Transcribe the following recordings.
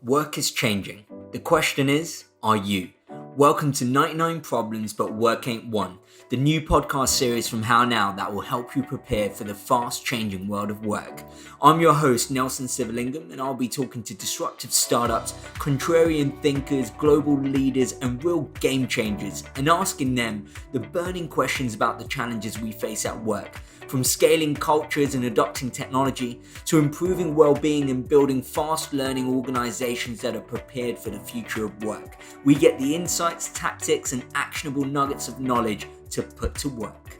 Work is changing. The question is, are you? Welcome to 99 Problems But Work Ain't One, the new podcast series from How Now that will help you prepare for the fast-changing world of work. I'm your host, Nelson Sivalingam, and I'll be talking to disruptive startups, contrarian thinkers, global leaders, and real game changers, and asking them the burning questions about the challenges we face at work. From scaling cultures and adopting technology to improving well-being and building fast-learning organizations that are prepared for the future of work, we get the insights, tactics, and actionable nuggets of knowledge to put to work.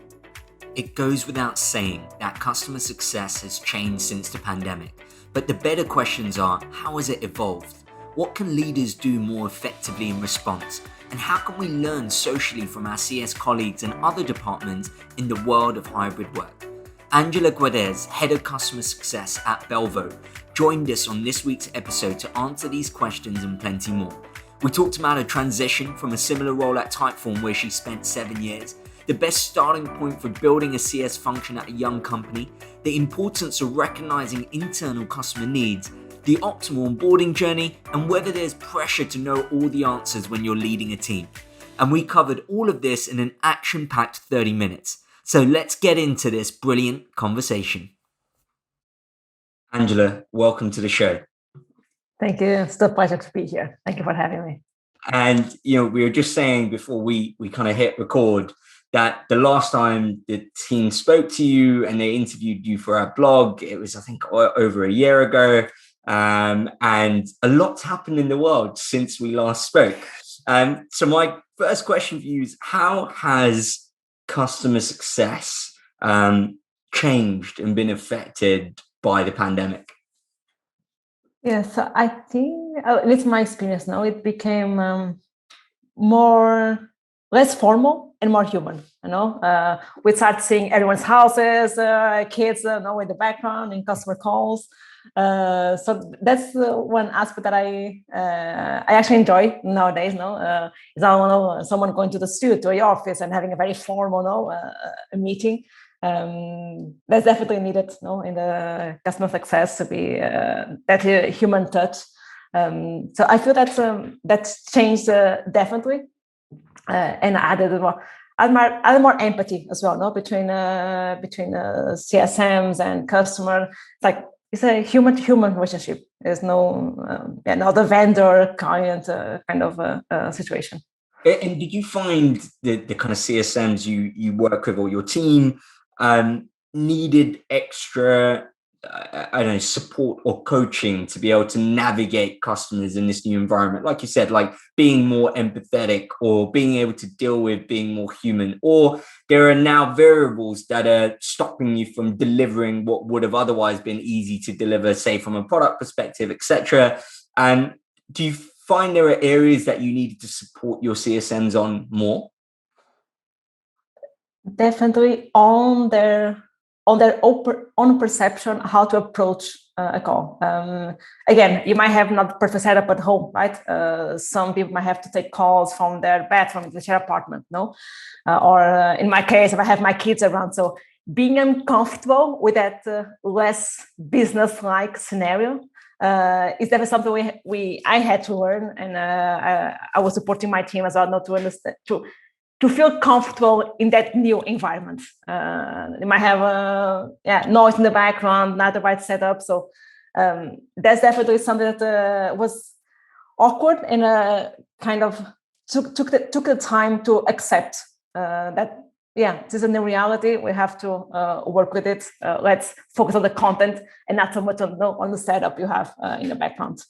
It goes without saying that customer success has changed since the pandemic, but the better questions are, how has it evolved? What can leaders do more effectively in response? And how can we learn socially from our CS colleagues and other departments in the world of hybrid work? Angela Guedes, Head of Customer Success at Belvo, joined us on this week's episode to answer these questions and plenty more. We talked about a transition from a similar role at Typeform where she spent 7 years, the best starting point for building a CS function at a young company, the importance of recognizing internal customer needs, the optimal onboarding journey, and whether there's pressure to know all the answers when you're leading a team. And we covered all of this in an action-packed 30 minutes. So let's get into this brilliant conversation. Angela, welcome to the show. Thank you. It's a pleasure to be here. Thank you for having me. And, we were just saying before we kind of hit record that the last time the team spoke to you and they interviewed you for our blog, it was, I think, over a year ago. And a lot's happened in the world since we last spoke. So my first question for you is, how has customer success changed and been affected by the pandemic? Yeah, so I think, it's my experience now, it became less formal and more human. We start seeing everyone's houses, kids in the background in customer calls. So that's one aspect that I actually enjoy nowadays. Is someone going to the studio, to the office, and having a very formal a meeting. That's definitely needed in the customer success to be that human touch. So I feel that's changed definitely, and added more empathy as well, between CSMs and customer. It's a human-to-human relationship. There's no the vendor-client kind of situation. And did you find the kind of CSMs you work with or your team needed extra, support or coaching to be able to navigate customers in this new environment? Like you said, like being more empathetic or being able to deal with being more human, or there are now variables that are stopping you from delivering what would have otherwise been easy to deliver, say from a product perspective, etc. And do you find there are areas that you needed to support your CSMs on more? Definitely on their own perception how to approach a call. Again, you might have not perfect setup at home, right? Some people might have to take calls from their bedroom, the share apartment, or in my case, if I have my kids around. So being uncomfortable with that less business-like scenario is definitely something I had to learn, and I was supporting my team as well, not to understand to feel comfortable in that new environment. You might have noise in the background, not the right setup. So that's definitely something that was awkward, and kind of took the time to accept that. Yeah, this is a new reality. We have to work with it. Let's focus on the content and not so much on the setup you have in the background.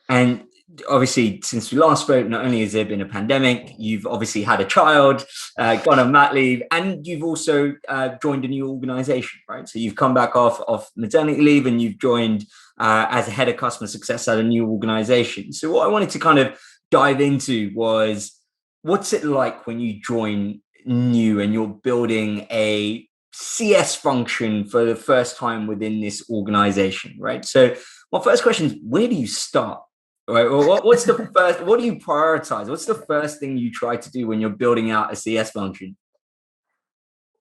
And obviously, since we last spoke, not only has there been a pandemic, you've obviously had a child, gone on mat leave, and you've also joined a new organization, right? So you've come back off maternity leave and you've joined as a head of customer success at a new organization. So what I wanted to kind of dive into was, what's it like when you join new and you're building a CS function for the first time within this organization, right? So my first question is, where do you start? Right. Well, what's the first? What do you prioritize? What's the first thing you try to do when you're building out a CS function?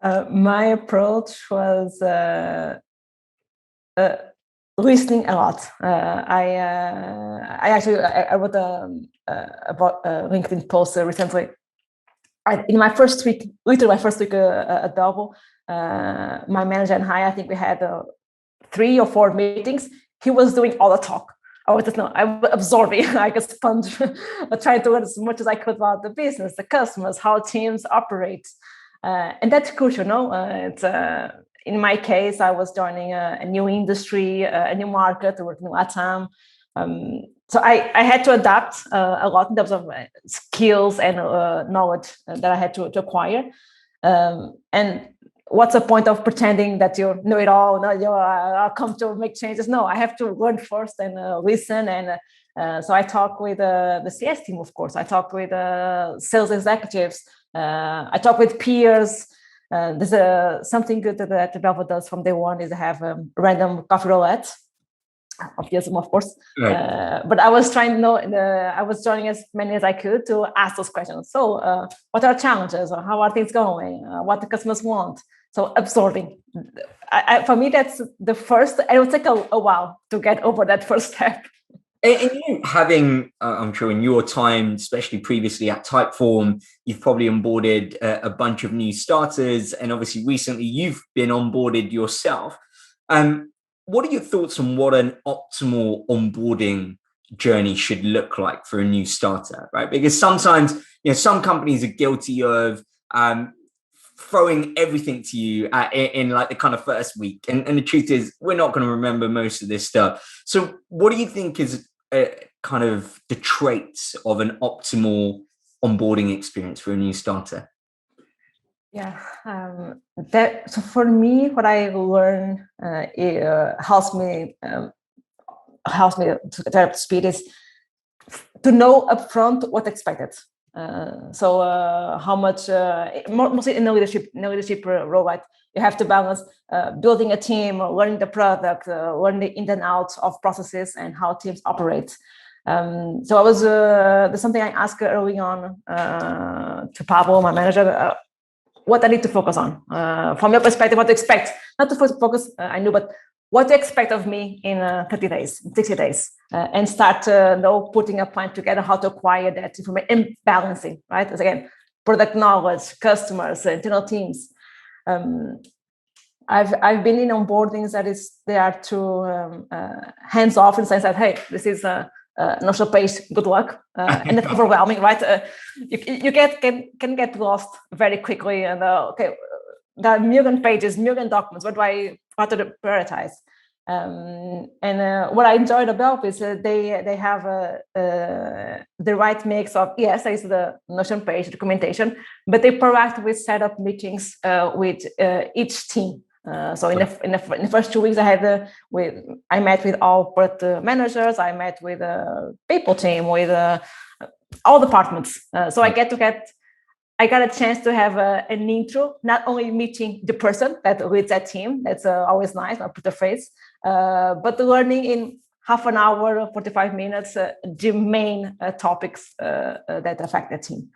My approach was listening a lot. I wrote about a LinkedIn post recently. In my first week, literally my first week at Belvo, my manager and I think we had 3 or 4 meetings. He was doing all the talk. I was absorbing like a sponge, trying to learn as much as I could about the business, the customers, how teams operate. And that's crucial, no? In my case, I was joining a new industry, a new market, working in LATAM. So I had to adapt a lot in terms of skills and knowledge that I had to acquire. And what's the point of pretending that you know it all? No, I'll come to make changes. No, I have to learn first and listen. And so I talk with the CS team, of course. I talk with sales executives. I talk with peers. There's something good that Belvo does from day one is have random coffee roulettes. Obviously, of course, right. But I was trying to know. I was joining as many as I could to ask those questions. So, what are challenges? Or how are things going? What the customers want? So, absorbing. For me, that's the first. It will take a while to get over that first step. And you having, I'm sure in your time, especially previously at Typeform, you've probably onboarded a bunch of new starters, and obviously recently you've been onboarded yourself. What are your thoughts on what an optimal onboarding journey should look like for a new starter, right? Because sometimes, some companies are guilty of throwing everything to you in like the kind of first week. And the truth is, we're not going to remember most of this stuff. So what do you think is kind of the traits of an optimal onboarding experience for a new starter? Yeah, so for me, what I learned helps me to get up to speed is to know upfront what's expected. So how much, mostly in the leadership role, right? You have to balance building a team, learning the product, learning the ins and outs of processes and how teams operate. So I was there's something I asked early on to Pablo, my manager. What I need to focus on from your perspective, what to expect, not to focus, I knew, but what to expect of me in 30 days, 60 days, and start putting a plan together, how to acquire that information and balancing, right? As again, product knowledge, customers, internal teams. I've been in onboardings they are too hands off in the sense that, hey, this is no page, good luck, and it's overwhelming, right? You can get lost very quickly, and okay, there are million pages, million documents. What do I prioritize? And what I enjoyed about is they have the right mix of, yes, there is the Notion page documentation, but they proactively with set up meetings with each team. So in the first 2 weeks, I met with all product managers. I met with people team, with all departments. So I got a chance to have an intro, not only meeting the person that leads that team. That's always nice. I put a face, but learning in half an hour, 45 minutes, the main topics that affect the team,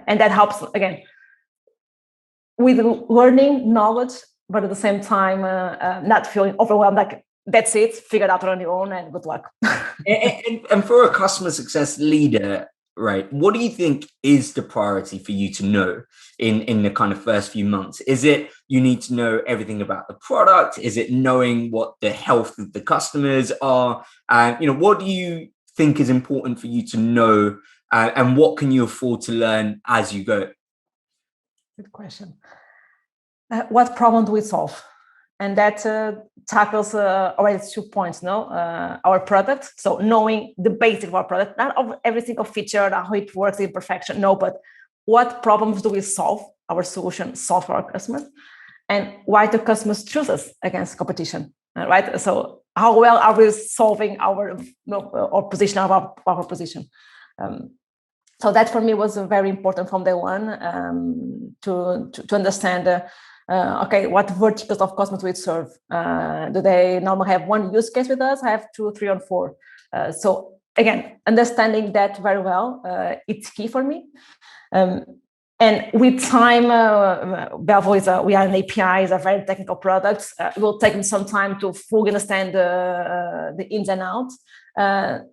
and that helps again with learning knowledge. But at the same time, not feeling overwhelmed, like that's it, figure it out on your own and good luck. and for a customer success leader, right, what do you think is the priority for you to know in the kind of first few months? Is it you need to know everything about the product? Is it knowing what the health of the customers are? What do you think is important for you to know, and what can you afford to learn as you go? Good question. What problem do we solve? And that tackles already 2 points, no? Our product, so knowing the basic of our product, not of every single feature, how it works in perfection, no, but what problems do we solve, our solution solve for our customers, and why do customers choose us against competition, right? So how well are we solving our position, our position? So that for me was very important from day one, to understand okay, what verticals of customers we serve? Do they normally have one use case with us? Have 2, 3, or 4? So again, understanding that very well, it's key for me. And with time, Belvo we are an API, is a very technical product. It will take some time to fully understand the ins and outs.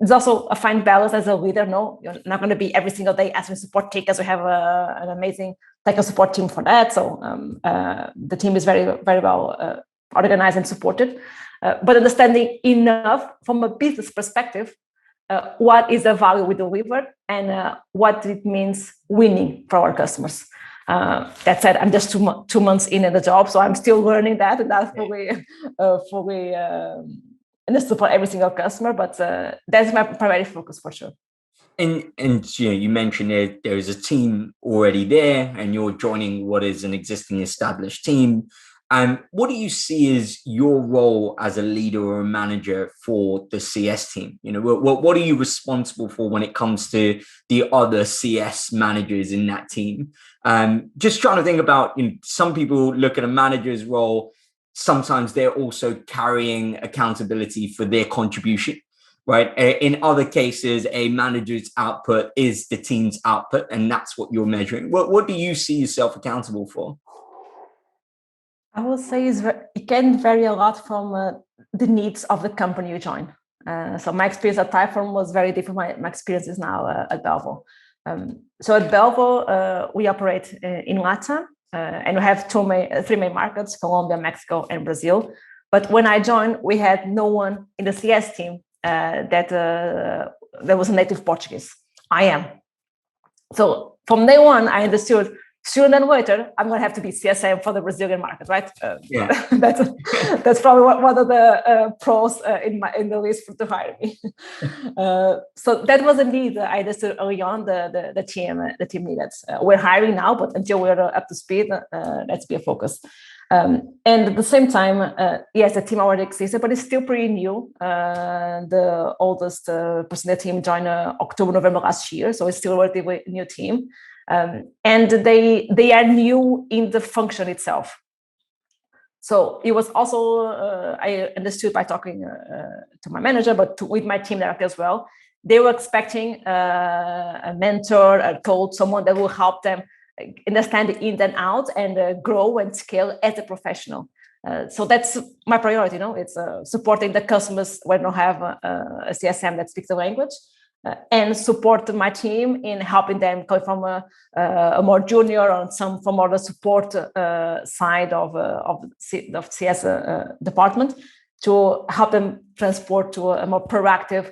It's also a fine balance as a leader. No, you're not going to be every single day answering support tickets. We have an amazing technical support team for that. So the team is very, very well organized and supported. But understanding enough from a business perspective, what is the value we deliver and what it means winning for our customers. That said, I'm just 2 months in the job, so I'm still learning that, and that's fully understood for every single customer. But that's my primary focus for sure. And you mentioned there is a team already there, and you're joining what is an existing established team. What do you see as your role as a leader or a manager for the CS team? What are you responsible for when it comes to the other CS managers in that team? Just trying to think about, some people look at a manager's role. Sometimes they're also carrying accountability for their contribution, right? In other cases, a manager's output is the team's output, and that's what you're measuring. What do you see yourself accountable for? I will say it can vary a lot from the needs of the company you join. So my experience at Typeform was very different. My experience is now at Belvo. So at Belvo, we operate in LATAM, and we have three main markets: Colombia, Mexico, and Brazil. But when I joined, we had no one in the CS team that was a native Portuguese. I am. So from day one, I understood, sooner than later, I'm going to have to be CSM for the Brazilian market, right? That's probably one of the pros in the list to hire me. So that was indeed, I understood early on the team needed. We're hiring now, but until we're up to speed, let's be a focus. And at the same time, yes, the team already existed, but it's still pretty new. The oldest person in the team joined October, November last year, so it's still a relatively new team. And they are new in the function itself. So it was also, I understood by talking to my manager, but with my team director as well, they were expecting a mentor, a coach, someone that will help them understand the ins and outs and grow and scale as a professional. So that's my priority. It's supporting the customers when they don't have a CSM that speaks the language. And support my team in helping them go from a more junior or from more the support side of CS department to help them transport to a more proactive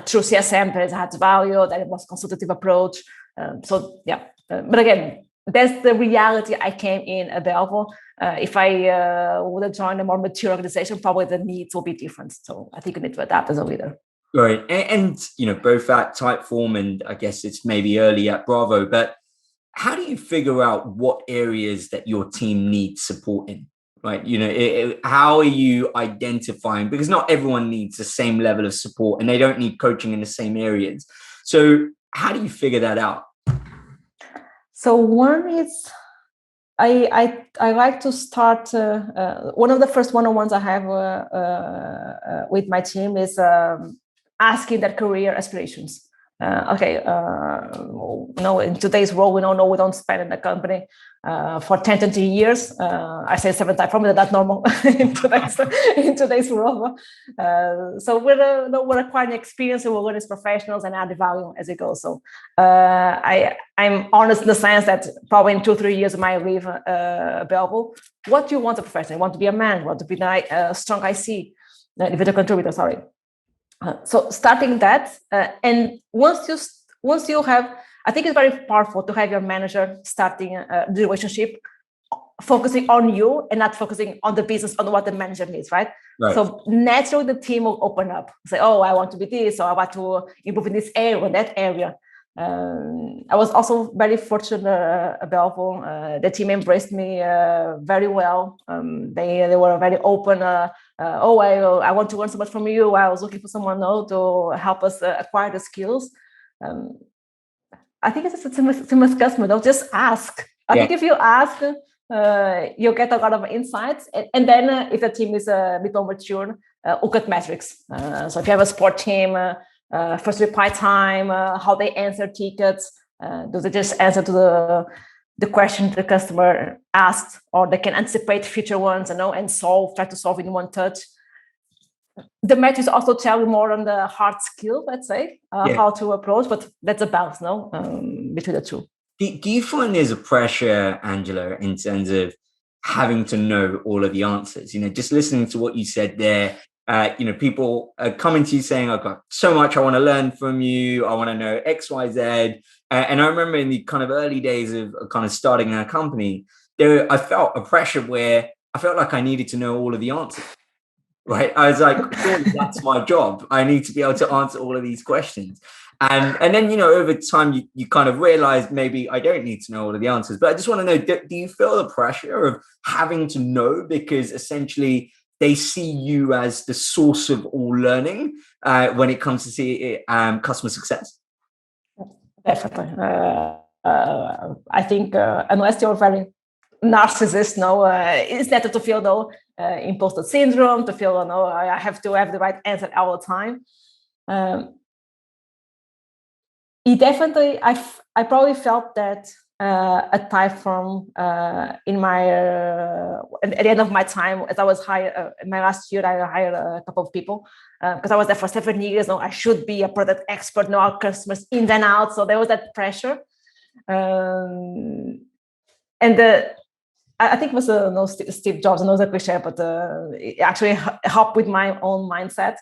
through CSM that has value, that it was consultative approach. But again, that's the reality I came in at Belvo. If I would have joined a more mature organization, probably the needs will be different. So I think you need to adapt as a leader. Right. And both at Typeform and I guess it's maybe early at Bravo, but how do you figure out what areas that your team needs support in? Right. How are you identifying? Because not everyone needs the same level of support and they don't need coaching in the same areas. So how do you figure that out? So one is, I like to start, one of the first one-on-ones I have with my team is asking their career aspirations. In today's world, we don't spend in the company for 10, 20 years. I say 7 times, probably that's normal in today's world. So we're acquiring experience and we're learning as professionals and add value as it goes. So I'm honest in the sense that probably in 2-3 years I might leave Belvo. What do you want as a professional? You want to be a man? You want to be a strong IC, individual contributor, sorry. So starting that, and once you have, I think it's very powerful to have your manager starting the relationship, focusing on you and not focusing on the business, on what the manager needs, right? So naturally the team will open up, say, oh, I want to be this, or I want to improve in this area or that area. I was also very fortunate at Belvo. The team embraced me very well. They were very open. I want to learn so much from you. I was looking for someone to help us acquire the skills. I think it's a similar customer. Don't just ask. I think if you ask, you'll get a lot of insights. And then if the team is a bit more mature, look at metrics. So if you have a support team, first reply time, how they answer tickets, do they just answer to the question the customer asked, or they can anticipate future ones, and try to solve in one touch. The metrics also tell you more on the hard skill, let's say, how to approach, but that's a balance, between the two. Do you find there's a pressure, Angela, in terms of having to know all of the answers? Just listening to what you said there, people are coming to you saying, I've got so much I want to learn from you. I want to know X, Y, Z. And I remember in the kind of early days of kind of starting a company, I felt a pressure where I felt like I needed to know all of the answers. Right. I was like, surely that's my job. I need to be able to answer all of these questions. And then, over time, you kind of realize maybe I don't need to know all of the answers. But I just want to know, do you feel the pressure of having to know, because essentially they see you as the source of all learning when it comes to see customer success? Definitely. I think unless you're very narcissist, it's better to feel imposter syndrome, to feel I have to have the right answer all the time. It definitely, I probably felt that at Typeform in my at the end of my time, as I was hired in my last year, I hired a couple of people because I was there for 7 years. I should be a product expert, know our customers in and out. So there was that pressure, and I think it was Steve Jobs, the cliche, but it actually helped with my own mindset.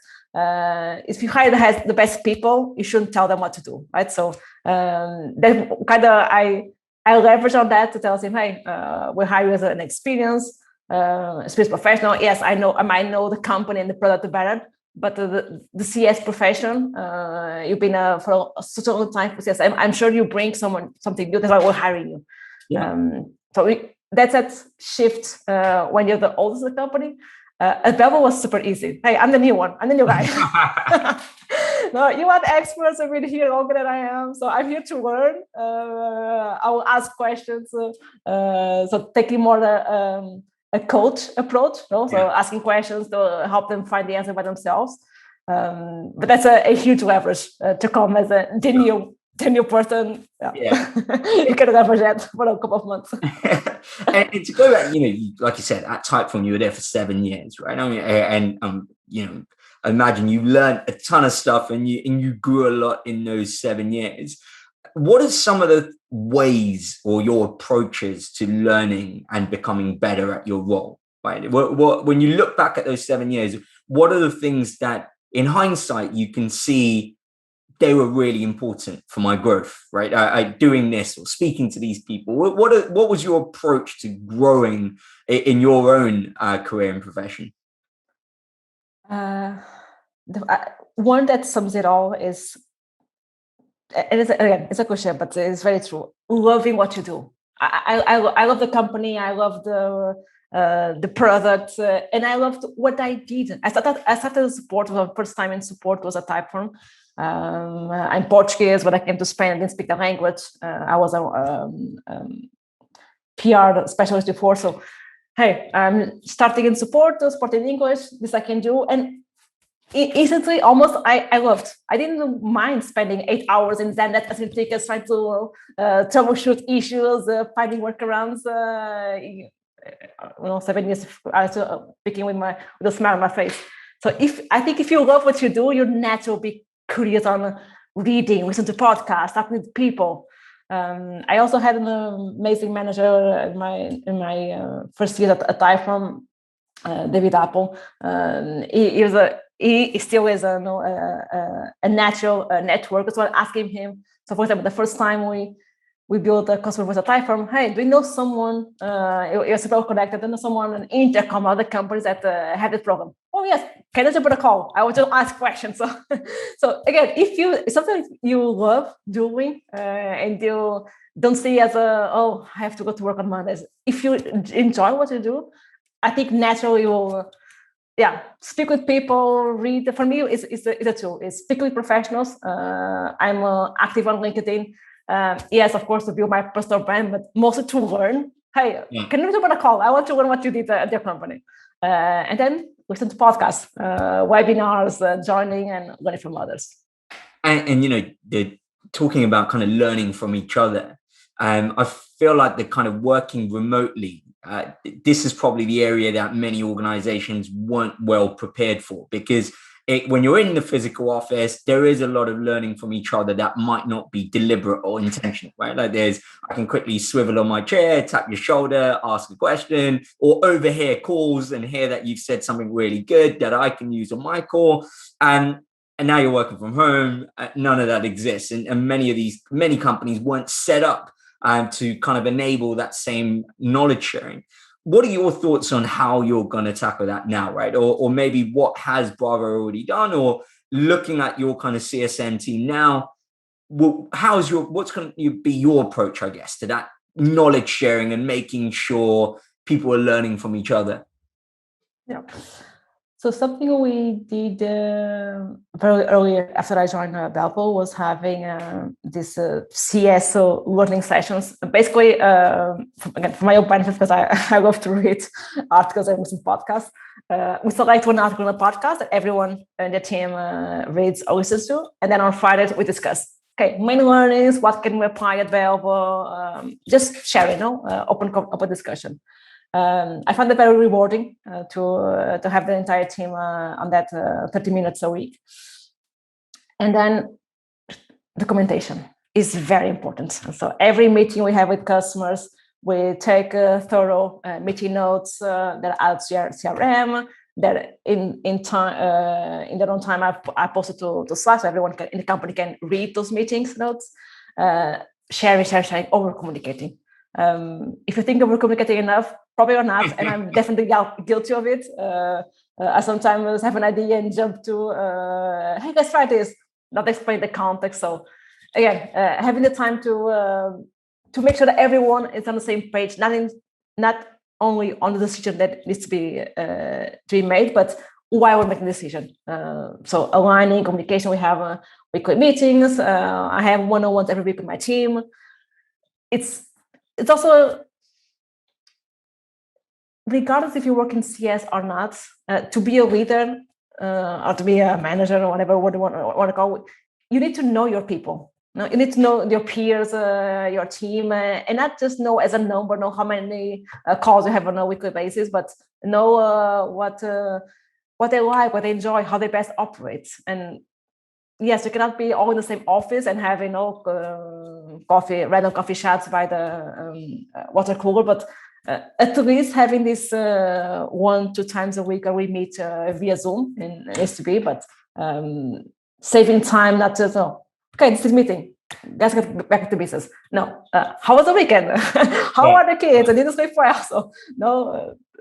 If you hire the best people, you shouldn't tell them what to do, right? So that kind of I leverage on that to tell them, hey, we're hiring as an experienced professional. Yes, I might know the company and the product better, but the CS profession, you've been for such a long time. Yes, I'm sure you bring something new. That's why we're hiring you. Yeah. That's that shift when you're the oldest of the company. At Belvo was super easy. Hey, I'm the new one. I'm the new guy. No, you want experts. I've been here longer than I am, so I'm here to learn. I will ask questions. So taking more a coach approach. So asking questions to help them find the answer by themselves. But that's a huge leverage to come as the new person. You can leverage that for a couple of months. And to go back, like you said, at Typeform, you were there for 7 years, right? I mean, I imagine you learned a ton of stuff and you grew a lot in those 7 years. What are some of the ways or your approaches to learning and becoming better at your role, right? When you look back at those 7 years, what are the things that in hindsight you can see they were really important for my growth, right? I doing this or speaking to these people. What was your approach to growing in your own career and profession? One that sums it all is, it's a cliche, but it's very true. Loving what you do. I love the company. I love the product, and I loved what I did. I started support. The first time in support was at Typeform. I'm Portuguese. When I came to Spain, I didn't speak the language. I was a PR specialist before. So, hey, I'm starting in support in English. This I can do. And instantly, almost, I loved. I didn't mind spending 8 hours in Zendesk as tickets, trying to troubleshoot issues, finding workarounds. 7 years, I was speaking with a smile on my face. So I think if you love what you do, you're naturally be curious on reading, listen to podcasts, talking with people. I also had an amazing manager in my first year at Typeform, David Apple. He still is a natural network. So I asking him. So for example, the first time we built a customer voice at Typeform. Hey, do you know someone? You're super connected. Do you know someone in Intercom, other companies that have this program? Oh yes, can I jump on a call? I want to ask questions. So again, if something you love doing and you don't see as I have to go to work on Mondays. If you enjoy what you do, I think naturally you will. Speak with people, read. For me, it's a tool. It's speak with professionals. I'm active on LinkedIn. Yes, of course, to build my personal brand, but mostly to learn. Hey, can you jump on a call? I want to learn what you did at your company. And then listen to podcasts, webinars, joining and learning from others. And they're talking about kind of learning from each other. I feel like the kind of working remotely, this is probably the area that many organizations weren't well prepared for, because when you're in the physical office, there is a lot of learning from each other that might not be deliberate or intentional, right? Like I can quickly swivel on my chair, tap your shoulder, ask a question, or overhear calls and hear that you've said something really good that I can use on my call. And now you're working from home. None of that exists. And many companies weren't set up to kind of enable that same knowledge sharing. What are your thoughts on how you're going to tackle that now, right? Or maybe what has Bravo already done, or looking at your kind of CSM team now, what's going to be your approach, I guess, to that knowledge sharing and making sure people are learning from each other? Yeah. So something we did very early after I joined Belvo was having this CS learning sessions. Basically, again, for my own benefit, because I love to read articles and listen to podcasts. We select one article in a podcast that everyone in the team reads or listens to. And then on Fridays, we discuss, okay, main learnings, what can we apply at Belvo? Just sharing, open discussion. I found it very rewarding to have the entire team on that 30 minutes a week. And then documentation is very important. So every meeting we have with customers, we take thorough meeting notes that are out CRM, that in their own time I posted to Slack, so everyone in the company can read those meetings notes, sharing, over communicating. If you think over communicating enough, probably or not, and I'm definitely guilty of it. I sometimes have an idea and jump to, hey, let's try this, not explain the context. So again, having the time to make sure that everyone is on the same page, not only on the decision that needs to be made, but why we're making the decision. So aligning communication, we have weekly meetings. I have one-on-ones every week with my team. It's also, regardless if you work in CS or not, to be a leader or to be a manager or whatever you want to call it, you need to know your people. You need to know your peers, your team, and not just know as a number, know how many calls you have on a weekly basis, but know what they like, what they enjoy, how they best operate. And yes, you cannot be all in the same office and have random coffee chats by the water cooler, but at least having this 1-2 times a week, or we meet via Zoom in STB, but saving time, not just, okay, this is meeting, let's get back to business. No, how was the weekend? How are the kids? I didn't sleep well. So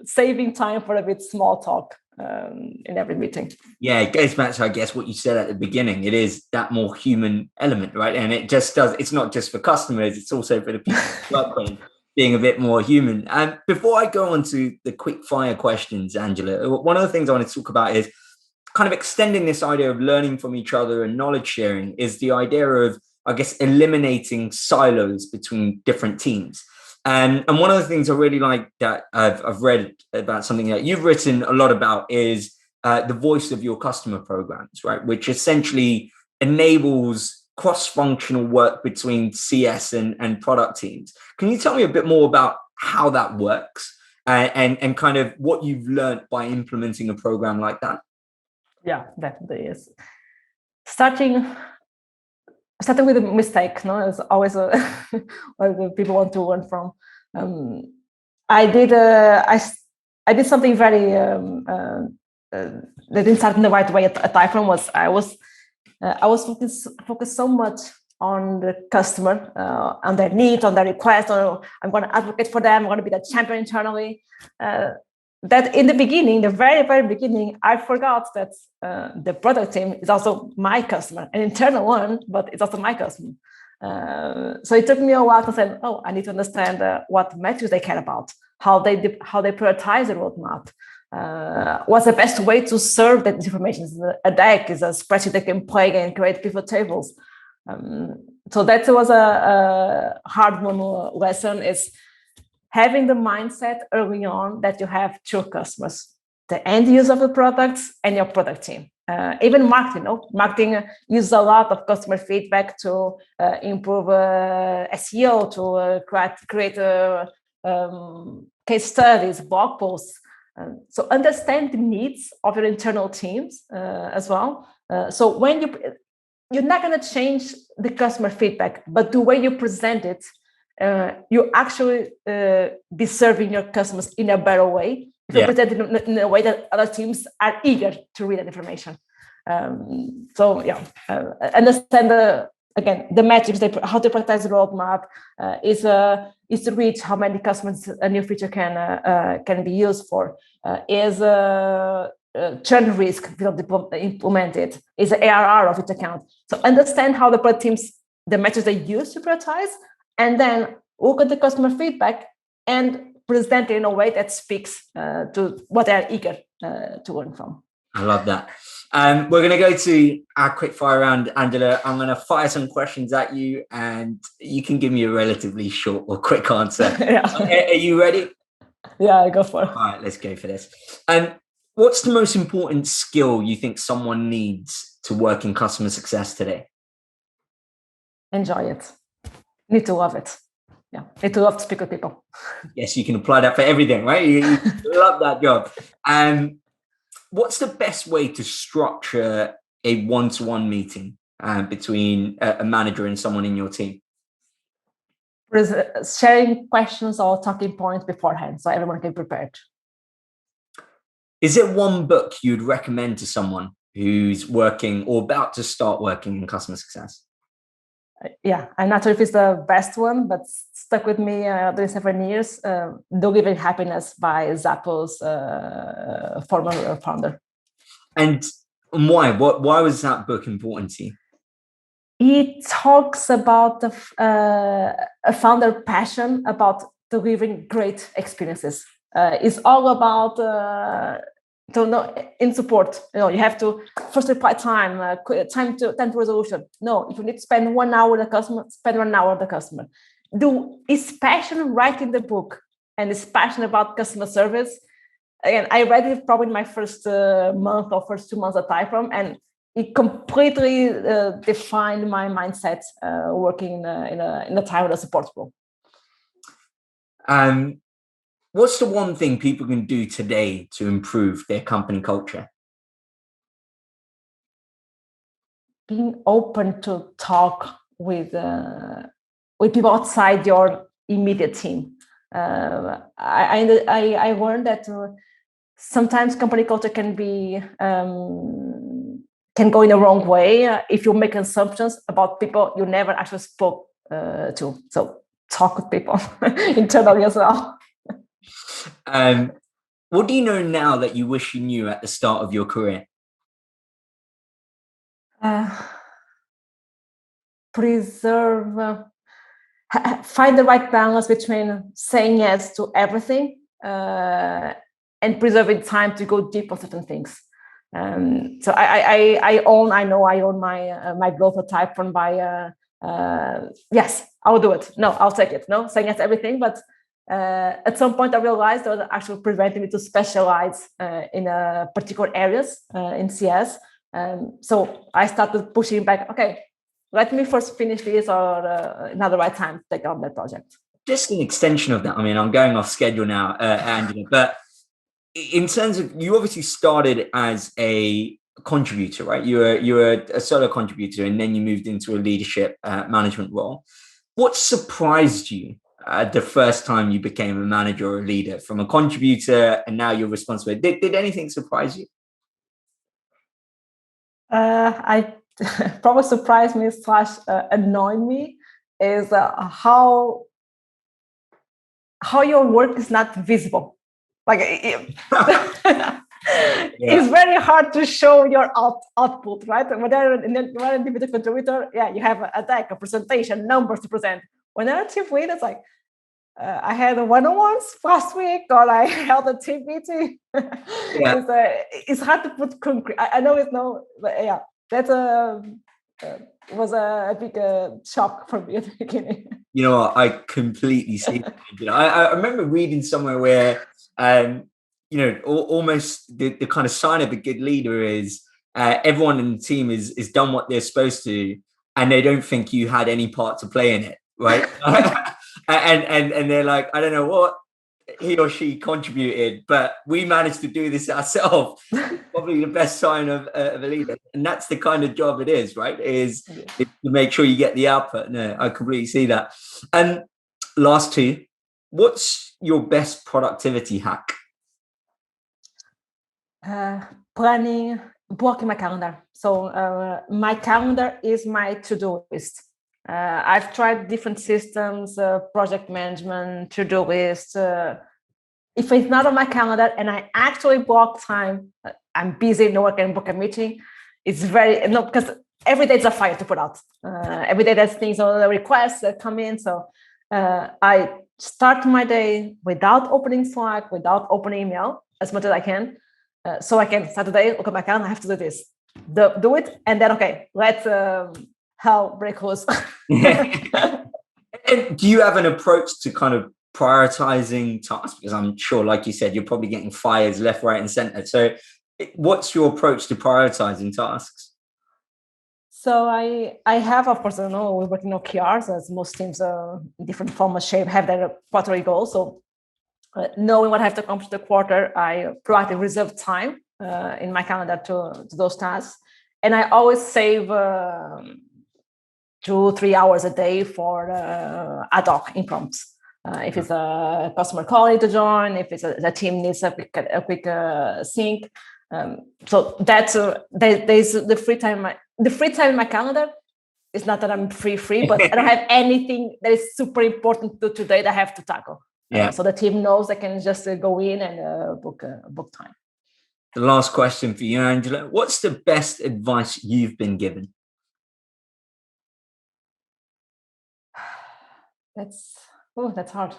saving time for a bit small talk in every meeting. Yeah, it goes back to, I guess, what you said at the beginning. It is that more human element, right? And it just does, it's not just for customers, it's also for the people who work with, being a bit more human. And before I go on to the quick fire questions, Angela, one of the things I want to talk about is kind of extending this idea of learning from each other and knowledge sharing, is the idea of, I guess, eliminating silos between different teams. And one of the things I really like that I've read about, something that you've written a lot about, is the voice of your customer programs, right? Which essentially enables cross-functional work between CS and product teams. Can you tell me a bit more about how that works and kind of what you've learned by implementing a program like that? Yeah, definitely is. Starting with a mistake, is always what people want to learn from. I did something very that didn't start in the right way at Typeform. I was focused so much on the customer, on their needs, on their requests, or I'm going to advocate for them, I'm going to be the champion internally. That in the beginning, the very, very beginning, I forgot that the product team is also my customer, an internal one, but it's also my customer. So it took me a while to say, I need to understand what metrics they care about, how they prioritize the roadmap. What's the best way to serve that information? Is a deck, is a spreadsheet they can play and create pivot tables. So that was a hard one lesson, is having the mindset early on that you have two customers, the end user of the products and your product team. Even marketing, marketing uses a lot of customer feedback to improve SEO, to create case studies, blog posts. So understand the needs of your internal teams as well. So when you're not going to change the customer feedback, but the way you present it, you actually be serving your customers in a better way. If you present it in a way that other teams are eager to read that information. Understand the metrics, how to prioritize the roadmap is to reach how many customers a new feature can be used for. Is churn risk implemented? Is the ARR of each account? So understand how the product teams, the metrics they use to prioritize, and then look at the customer feedback and present it in a way that speaks to what they're eager to learn from. I love that. We're going to go to our quickfire round, Angela. I'm going to fire some questions at you, and you can give me a relatively short or quick answer. Are you ready? Yeah, go for it. All right, let's go for this. What's the most important skill you think someone needs to work in customer success today? Enjoy it. Need to love it. Yeah, need to love to speak with people. Yes, you can apply that for everything, right? You love that job. What's the best way to structure a one-to-one meeting between a manager and someone in your team? Sharing questions or talking points beforehand, so everyone can be prepared. Is there one book you'd recommend to someone who's working or about to start working in customer success? Yeah, I'm not sure if it's the best one, but stuck with me during 7 years. Don't Give It Happiness by Zappos former founder. And why? Why was that book important to you? He talks about a founder passion about delivering great experiences. It's all about in support. You have to first reply time to resolution. No, if you need to spend 1 hour with the customer, spend 1 hour with the customer. His passion writing the book and his passion about customer service. Again, I read it probably in my first month or first 2 months at Typeform, and it completely defined my mindset working in a time with a support role. What's the one thing people can do today to improve their company culture? Being open to talk with people outside your immediate team. I learned that sometimes company culture can go in the wrong way if you make assumptions about people you never actually spoke to. So talk with people internally as well. What do you know now that you wish you knew at the start of your career? Find the right balance between saying yes to everything and preserving time to go deep on certain things. So I own my growth at Typeform by yes, I'll do it. No, I'll take it. No, saying yes to everything, but at some point I realized that was actually preventing me to specialize in particular areas in CS. So I started pushing back. Okay, let me first finish this, or another right time to take on that project. Just an extension of that. I mean, I'm going off schedule now, Angela, but in terms of, you obviously started as a contributor, right? You were a solo contributor, and then you moved into a leadership management role. What surprised you the first time you became a manager or a leader, from a contributor and now you're responsible? Did anything surprise you? I probably surprised me / annoyed me is how your work is not visible. Like it's very hard to show your output, right? When you're an individual contributor, you have a deck, a presentation, numbers to present. When you're a team lead, it's like I had one-on-ones last week, or I held a team meeting. It's hard to put concrete. I know it's no, but that was a big shock for me at the beginning. You know what? I completely see that. I remember reading somewhere where, almost the kind of sign of a good leader is everyone in the team is done what they're supposed to, and they don't think you had any part to play in it, right? and they're like, I don't know what he or she contributed, but we managed to do this ourselves. Probably the best sign of a leader, and that's the kind of job it is, right? Is to make sure you get the output. No, I completely see that. And last two, what's your best productivity hack? Planning, blocking my calendar. So my calendar is my to-do list. I've tried different systems, project management, to-do list. If it's not on my calendar and I actually block time, I'm busy, no one can book a meeting. It's because every day it's a fire to put out. Every day there's things on the requests that come in. So I start my day without opening Slack, without opening email as much as I can. So I can start the day, look at my calendar, I have to do this. Do it, and then, okay, let's hell break loose. And do you have an approach to kind of prioritizing tasks? Because I'm sure, like you said, you're probably getting fires left, right, and center. So what's your approach to prioritizing tasks? So I have, of course, we're working on OKRs, as most teams in different form or shape have their quarterly goals. So knowing what I have to accomplish the quarter, I proactively reserve time in my calendar to those tasks. And I always save 2-3 hours a day for ad hoc imprompts. If it's a customer calling to join, if it's a team needs a quick sync. So that's there's the free time. The free time in my calendar is not that I'm free, but I don't have anything that is super important to today that I have to tackle. So the team knows they can just go in and book time. The last question for you, Angela. What's the best advice you've been given? That's hard.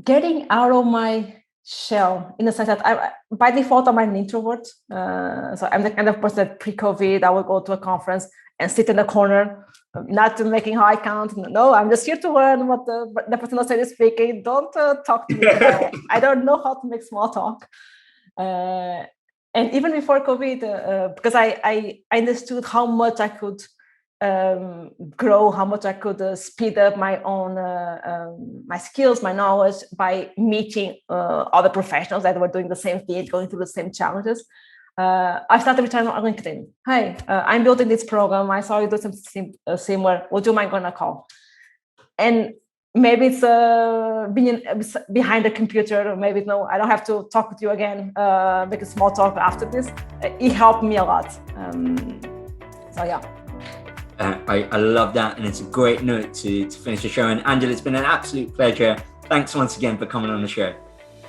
Getting out of my shell, in the sense that by default, I'm an introvert. So I'm the kind of person that pre-COVID, I would go to a conference and sit in the corner, not making eye count. No, I'm just here to learn what the person is speaking. Don't talk to me. I don't know how to make small talk. And even before COVID, because I understood how much I could grow, how much I could speed up my own my skills, my knowledge by meeting other professionals that were doing the same thing, going through the same challenges. I started returning on LinkedIn. Hey, I'm building this program. I saw you do something similar. Would you mind going to call? And maybe it's being behind the computer. Maybe no, I don't have to talk with you again. Make a small talk after this. It helped me a lot. So yeah. I love that, and it's a great note to finish the show. And Angela, it's been an absolute pleasure. Thanks once again for coming on the show.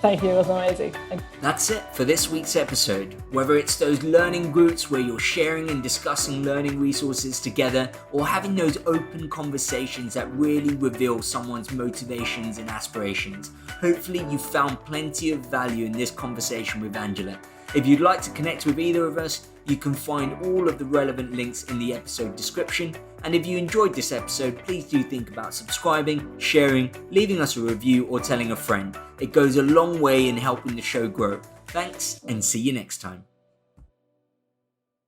Thank you, it was amazing. That's it for this week's episode. Whether it's those learning groups where you're sharing and discussing learning resources together, or having those open conversations that really reveal someone's motivations and aspirations, hopefully you found plenty of value in this conversation with Angela. If you'd like to connect with either of us, you can find all of the relevant links in the episode description. And if you enjoyed this episode, please do think about subscribing, sharing, leaving us a review, or telling a friend. It goes a long way in helping the show grow. Thanks, and see you next time.